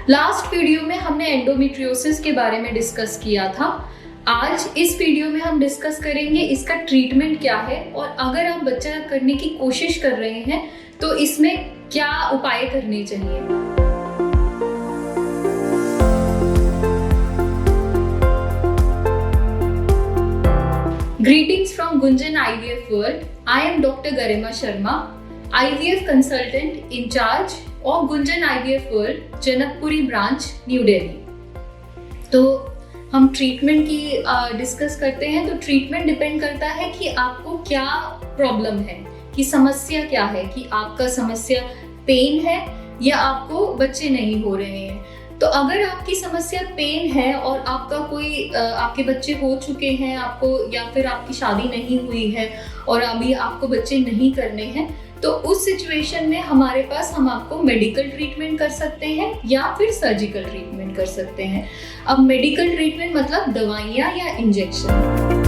Last video में हमने endometriosis के बारे में डिस्कस किया था। आज इस वीडियो में हम डिस्कस करेंगे इसका ट्रीटमेंट क्या है और अगर आप बच्चा करने की कोशिश कर रहे हैं तो इसमें क्या उपाय करने चाहिए। Greetings from Gunjan IVF World. I am Dr. Garima Sharma, IVF consultant in charge of Gunjan IVF World, Janakpuri branch, new Delhi. तो हम ट्रीटमेंट की डिस्कस करते हैं। तो ट्रीटमेंट डिपेंड करता है कि आपको क्या प्रॉब्लम है, कि समस्या क्या है, कि आपका समस्या पेन है या आपको बच्चे नहीं हो रहे हैं। तो अगर आपकी समस्या पेन है और आपका कोई आपके बच्चे हो चुके हैं आपको, या फिर आपकी शादी नहीं हुई है और अभी आपको बच्चे नहीं करने हैं, तो उस सिचुएशन में हमारे पास हम आपको मेडिकल ट्रीटमेंट कर सकते हैं या फिर सर्जिकल ट्रीटमेंट कर सकते हैं। अब मेडिकल ट्रीटमेंट मतलब दवाइयाँ या इंजेक्शन।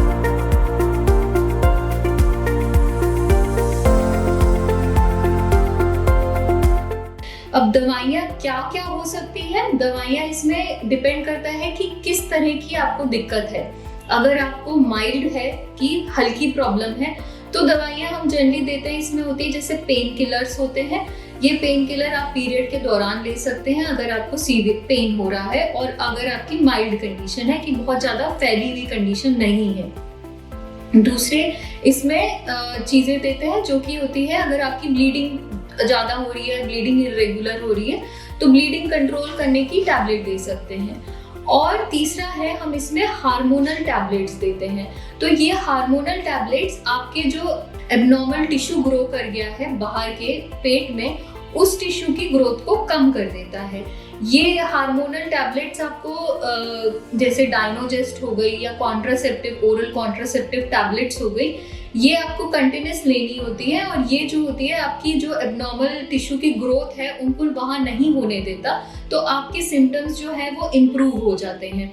अब दवाइयाँ क्या क्या हो सकती हैं? दवाइयाँ इसमें डिपेंड करता है कि किस तरह की आपको दिक्कत है। अगर आपको माइल्ड है कि हल्की प्रॉब्लम है तो दवाइयाँ हम जनरली देते हैं, इसमें होती है जैसे पेन किलर्स होते हैं। ये पेन किलर आप पीरियड के दौरान ले सकते हैं अगर आपको सीवियर पेन हो रहा है और अगर आपकी माइल्ड कंडीशन है कि बहुत ज़्यादा फैली हुई कंडीशन नहीं है। दूसरे इसमें चीज़ें देते हैं जो कि होती है अगर आपकी ब्लीडिंग ज़्यादा हो रही है, ब्लीडिंग इरेगुलर हो रही है, तो ब्लीडिंग कंट्रोल करने की टैबलेट दे सकते हैं। और तीसरा है हम इसमें हार्मोनल टैबलेट्स देते हैं। तो ये हार्मोनल टैबलेट्स आपके जो एबनॉर्मल टिश्यू ग्रो कर गया है बाहर के पेट में, उस टिश्यू की ग्रोथ को कम कर देता है। ये हार्मोनल टैबलेट्स आपको जैसे डायनोजेस्ट हो गई या कॉन्ट्रासेप्टिव, ओरल कॉन्ट्रासेप्टिव टैबलेट्स हो गई, ये आपको कंटिन्यूस लेनी होती है और ये जो होती है आपकी जो एबनॉर्मल टिश्यू की ग्रोथ है उनको वहाँ नहीं होने देता, तो आपके सिम्टम्स जो है वो इम्प्रूव हो जाते हैं।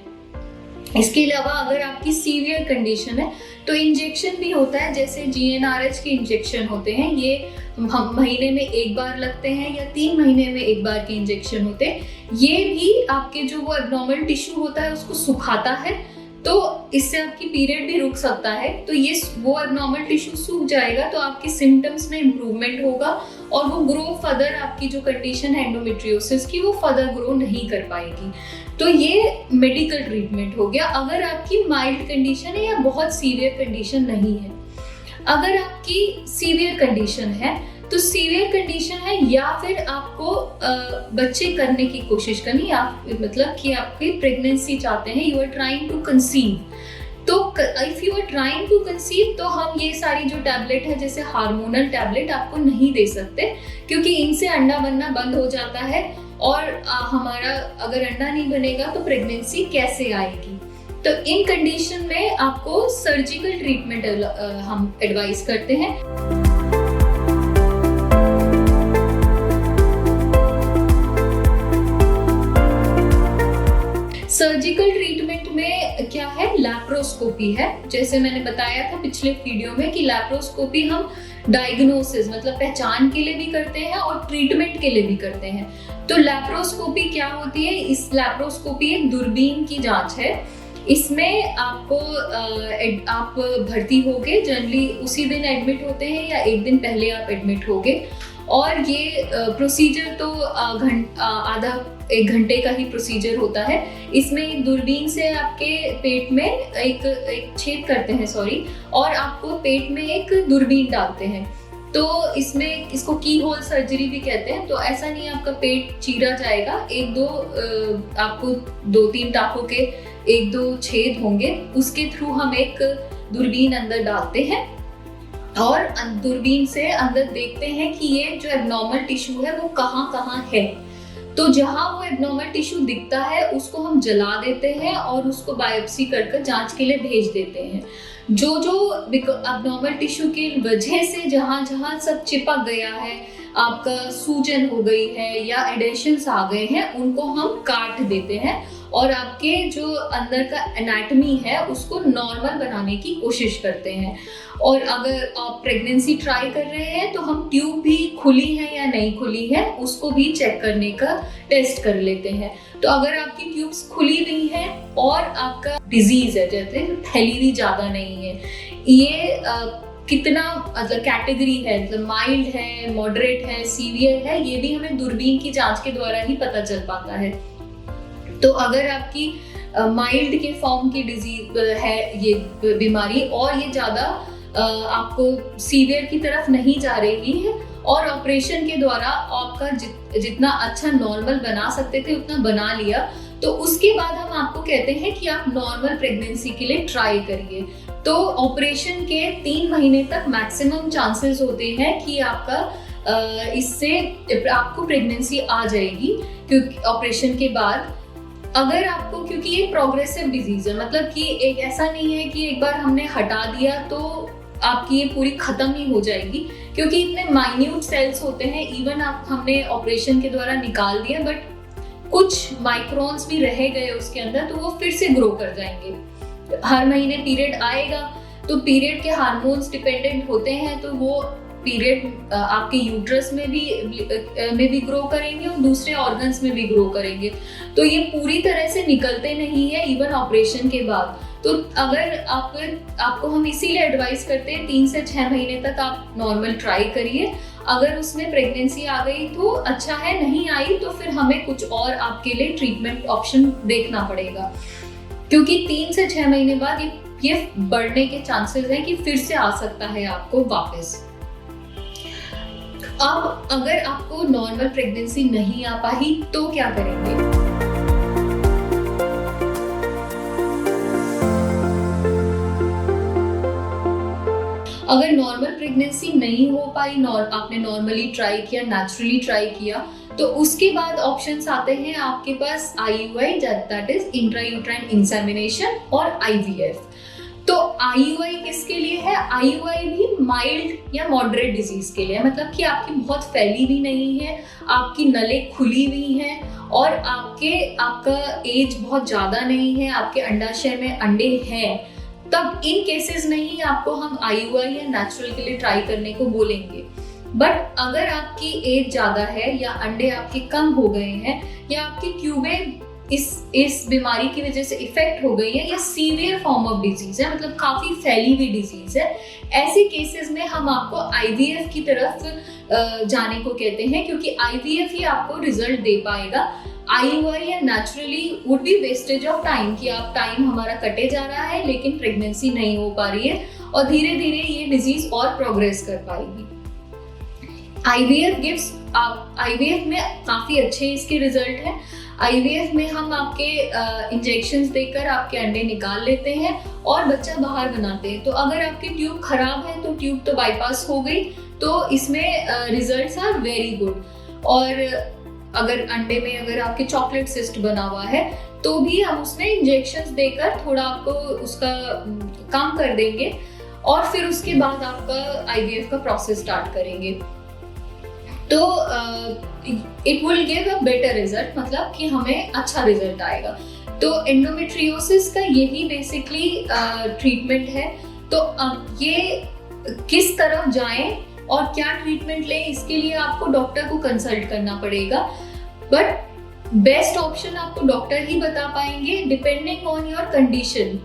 इसके अलावा अगर आपकी सीवियर कंडीशन है तो इंजेक्शन भी होता है, जैसे GnRH के इंजेक्शन होते हैं। ये महीने में एक बार लगते हैं या 3 महीने में एक बार के इंजेक्शन होते हैं। ये भी आपके जो वो एबनॉर्मल टिश्यू होता है उसको सुखाता है, तो इससे आपकी पीरियड भी रुक सकता है। तो ये वो एबनॉर्मल टिश्यू सूख जाएगा तो आपके सिम्टम्स में इम्प्रूवमेंट होगा और वो ग्रो फर्दर, आपकी जो कंडीशन है एंडोमेट्रियोसिस की, वो फर्दर ग्रो नहीं कर पाएगी। तो ये मेडिकल ट्रीटमेंट हो गया अगर आपकी माइल्ड कंडीशन है या बहुत सीवियर कंडीशन नहीं है। अगर आपकी सीवियर कंडीशन है तो सीवियर कंडीशन है या फिर आपको बच्चे करने की कोशिश करनी, आप मतलब कि आपकी प्रेगनेंसी चाहते हैं, you are trying to conceive. तो if you are trying to conceive तो हम ये सारी जो टैबलेट है जैसे हार्मोनल टैबलेट आपको नहीं दे सकते, क्योंकि इनसे अंडा बनना बंद हो जाता है और हमारा अगर अंडा नहीं बनेगा तो प्रेगनेंसी कैसे आएगी। तो इन कंडीशन में आपको सर्जिकल ट्रीटमेंट हम एडवाइस करते हैं। सर्जिकल ट्रीटमेंट में क्या है, लैप्रोस्कोपी है। जैसे मैंने बताया था पिछले वीडियो में कि लैप्रोस्कोपी हम डायग्नोसिस मतलब पहचान के लिए भी करते हैं और ट्रीटमेंट के लिए भी करते हैं। तो लैप्रोस्कोपी क्या होती है? इस लैप्रोस्कोपी एक दूरबीन की जांच है। इसमें आपको आप भर्ती होगे, जनरली उसी दिन एडमिट होते हैं या एक दिन पहले आप एडमिट होगे, और ये प्रोसीजर तो आधा 1 घंटे का ही प्रोसीजर होता है। इसमें एक दूरबीन से आपके पेट में एक छेद करते हैं और आपको पेट में एक दूरबीन डालते हैं। तो इसमें इसको की होल सर्जरी भी कहते हैं। तो ऐसा नहीं आपका पेट चीरा जाएगा, आपको 2-3 टाँकों के 1-2 छेद होंगे, उसके थ्रू हम एक दूरबीन अंदर डालते हैं और दूरबीन से अंदर देखते हैं कि ये जो एबनॉर्मल टिश्यू है वो कहाँ कहाँ है। तो जहाँ वो एबनॉर्मल टिश्यू दिखता है उसको हम जला देते हैं और उसको बायोप्सी कर जांच के लिए भेज देते हैं। जो एबनॉर्मल टिश्यू की वजह से जहाँ जहाँ सब चिपक गया है, आपका सूजन हो गई है या एडेशंस आ गए हैं, उनको हम काट देते हैं और आपके जो अंदर का एनाटमी है उसको नॉर्मल बनाने की कोशिश करते हैं। और अगर आप प्रेगनेंसी ट्राई कर रहे हैं तो हम ट्यूब भी खुली है या नहीं खुली है उसको भी चेक करने का टेस्ट कर लेते हैं। तो अगर आपकी ट्यूब्स खुली हुई हैं और आपका डिजीज है, जैसे फैली हुई ज्यादा नहीं है, ये कितना मतलब कैटेगरी है, मतलब माइल्ड है, मॉडरेट है, सीवियर है, ये भी हमें दूरबीन की जांच के द्वारा ही पता चल पाता है। तो अगर आपकी माइल्ड के फॉर्म की डिजीज है ये बीमारी और ये ज्यादा आपको सीवियर की तरफ नहीं जा रही है और ऑपरेशन के द्वारा आपका जितना अच्छा नॉर्मल बना सकते थे उतना बना लिया, तो उसके बाद हम आपको कहते हैं कि आप नॉर्मल प्रेगनेंसी के लिए ट्राई करिए। तो ऑपरेशन के 3 महीने तक मैक्सिमम चांसेस होते हैं कि आपका इससे आपको प्रेगनेंसी आ जाएगी, क्योंकि ऑपरेशन के बाद अगर आपको, क्योंकि ये प्रोग्रेसिव डिजीज है, मतलब कि एक ऐसा नहीं है कि एक बार हमने हटा दिया तो आपकी ये पूरी खत्म ही हो जाएगी, क्योंकि इतने माइन्यूट सेल्स होते हैं। इवन आप हमने ऑपरेशन के द्वारा निकाल दिया बट कुछ माइक्रोन्स भी रह गए उसके अंदर, तो वो फिर से ग्रो कर जाएंगे। हर महीने पीरियड आएगा तो पीरियड के हार्मोन्स डिपेंडेंट होते हैं, तो वो पीरियड आपके यूट्रस में भी ग्रो करेंगे और दूसरे ऑर्गन्स में भी ग्रो करेंगे। तो ये पूरी तरह से निकलते नहीं है इवन ऑपरेशन के बाद। तो अगर आपको हम इसीलिए एडवाइस करते हैं 3 से 6 महीने तक आप नॉर्मल ट्राई करिए। अगर उसमें प्रेगनेंसी आ गई तो अच्छा है, नहीं आई तो फिर हमें कुछ और आपके लिए ट्रीटमेंट ऑप्शन देखना पड़ेगा, क्योंकि 3 से 6 महीने बाद ये बढ़ने के चांसेस हैं कि फिर से आ सकता है आपको वापस। अब अगर आपको नॉर्मल प्रेगनेंसी नहीं आ पाई तो क्या करेंगे? अगर नॉर्मल प्रेगनेंसी नहीं हो पाई, आपने नॉर्मली ट्राई किया, नेचुरली ट्राई किया, तो उसके बाद ऑप्शंस आते हैं आपके पास IUI, that is intrauterine insemination, और IVF। तो IUI किसके लिए है? IUI भी माइल्ड या मॉडरेट डिजीज के लिए है, मतलब कि आपकी बहुत फैली भी नहीं है, आपकी नलें खुली हुई हैं और आपका एज बहुत ज्यादा नहीं है, आपके अंडाशय में अंडे हैं, तब इन केसेस में ही आपको हम IUI या नेचुरल के लिए ट्राई करने को बोलेंगे। बट अगर आपकी एज ज्यादा है या अंडे आपके कम हो गए हैं या आपकी ट्यूबें इस बीमारी की वजह से इफेक्ट हो गई है या सीवियर फॉर्म ऑफ डिजीज है, मतलब काफी फैली हुई डिजीज है, ऐसे केसेस में हम आपको IVF की तरफ जाने को कहते हैं, क्योंकि IVF ही आपको रिजल्ट दे पाएगा। IUI या naturally would be wastage of time, कि आप टाइम हमारा कटे जा रहा है लेकिन प्रेगनेंसी नहीं हो पा रही है और धीरे धीरे ये डिजीज और प्रोग्रेस कर पाएगी। IVF में काफी अच्छे इसके रिजल्ट हैं। IVF में हम आपके इंजेक्शंस देकर आपके अंडे निकाल लेते हैं और बच्चा बाहर बनाते हैं। तो अगर आपकी ट्यूब खराब है तो ट्यूब तो बाईपास हो गई, तो इसमें रिजल्ट्स आर वेरी गुड। और अगर अंडे में अगर आपके चॉकलेट सिस्ट बना हुआ है तो भी हम उसमें इंजेक्शंस देकर थोड़ा आपको उसका काम कर देंगे और फिर उसके बाद आपका IVF का प्रोसेस स्टार्ट करेंगे। तो it will give a better result, मतलब कि हमें अच्छा रिजल्ट आएगा। तो एंडोमेट्रियोसिस का यही बेसिकली ट्रीटमेंट है। तो अब ये किस तरफ जाएं और क्या ट्रीटमेंट लें, इसके लिए आपको डॉक्टर को कंसल्ट करना पड़ेगा, बट बेस्ट ऑप्शन आपको डॉक्टर ही बता पाएंगे डिपेंडिंग ऑन योर कंडीशन।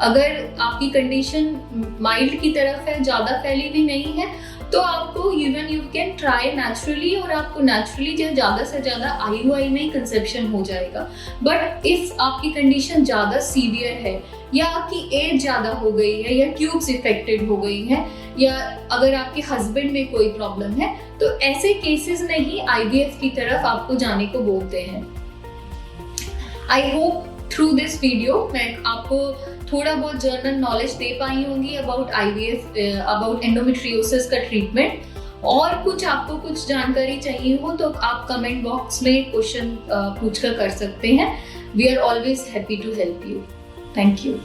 अगर आपकी कंडीशन माइल्ड की तरफ है, ज्यादा फैली भी नहीं है, तो आपको even you can try naturally और आपको नेचुरली ज्यादा से ज्यादा IUI में कंसेप्शन हो जाएगा। बट इफ आपकी कंडीशन ज्यादा सीवियर है या आपकी एज ज्यादा हो गई है या ट्यूब्स इफेक्टेड हो गई हैं या अगर आपके हस्बैंड में कोई प्रॉब्लम है, तो ऐसे केसेस में ही IVF की तरफ आपको जाने को बोलते हैं। I hope through this video मैं आपको थोड़ा बहुत जनरल नॉलेज दे पाई होंगी अबाउट IVF, अबाउट एंडोमेट्रियोसिस का ट्रीटमेंट। और कुछ आपको कुछ जानकारी चाहिए हो तो आप कमेंट बॉक्स में क्वेश्चन पूछकर कर सकते हैं। We are always happy to help you. Thank you.